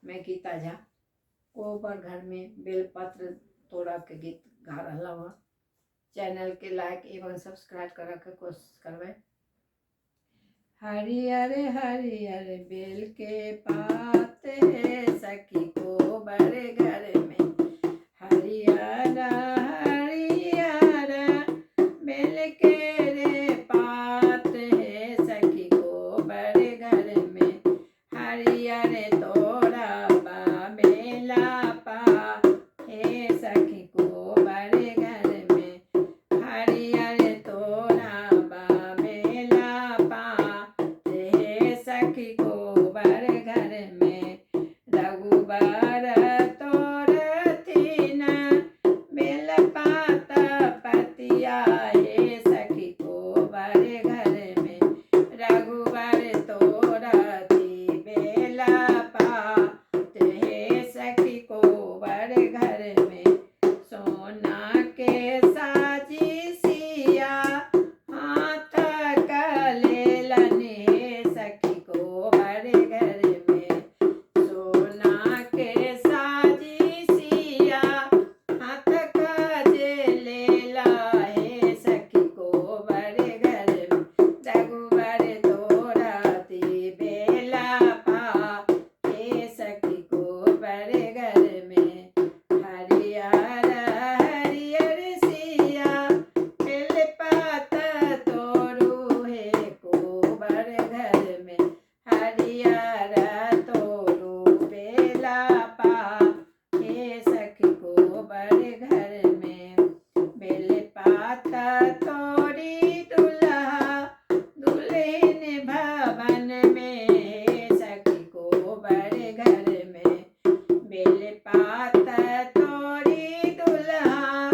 मैं गीता झा कोबर घर में बेलपत्र तोड़ा के गीत गा रहा हुआ। चैनल के लाइक एवं सब्सक्राइब करे के कोशिश करबे। हरियर हरियर बेल के पात है सखी कोबर घर में, हरियर हरियर बेल के रे पात है सखी कोबर घर में, हरियर तोरा बा बेला पा हे सखी कोबर घर में, हरियर तोरा बा बेला पा हे सखी कोबर घर में, रघुबर तोर थीन बेल पात पतिया हे सखी कोबर घर में, रघुबर तोर थी बेला पात हे सखी कोबर घर में, सोना के साजी सिया हाथ कलेलन हे सखी कोबर घर में, सोना के साजी सिया हाथ कलेला हे सखी कोबर घर में, रघुबर तोरा ती बेला पा हे सखी कोबर घर में, हरियर हरियर सिया बेल पात तोरू हे कोबर घर में, हरियर तोरू बेला पा हे सखी कोबर घर में, बेल पात तोड़ी दुल्हा दुल्हन भवन में हे सखी कोबर घर में, बेल पात तोड़ी दुल्हा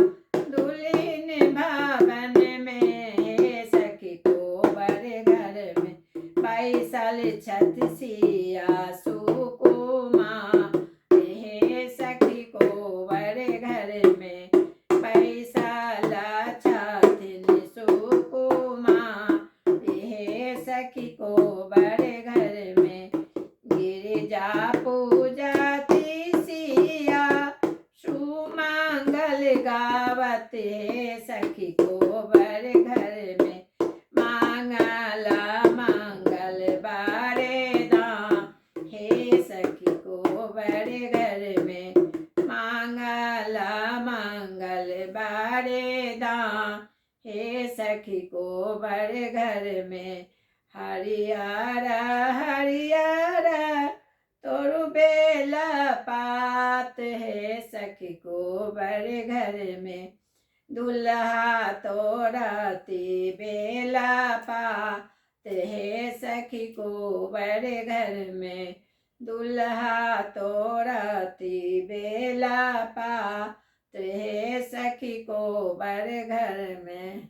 दुल्हन भवन में हे सखी कोबर घर में, बैसल छत्सिया सुकुमा हे सखी कोबर घर में, बैसल छथिन सुकुमा हे सखी कोबर घर में, गिरिजा पूजा सिया सुमंगल गावत हे सखी कोबर घर में, मांगला मंगल बारेदा हे सखी कोबर घर में, मांगला मंगल बारेदा हे सखी कोबर घर में, हरियर हरियर तोरू बेल पात हे सखी कोबर घर में, दुल्हा तोरा ती बेला पात हे सखी कोबर घर में, दुल्हा तोरा ती बेला पात हे सखी कोबर घर में।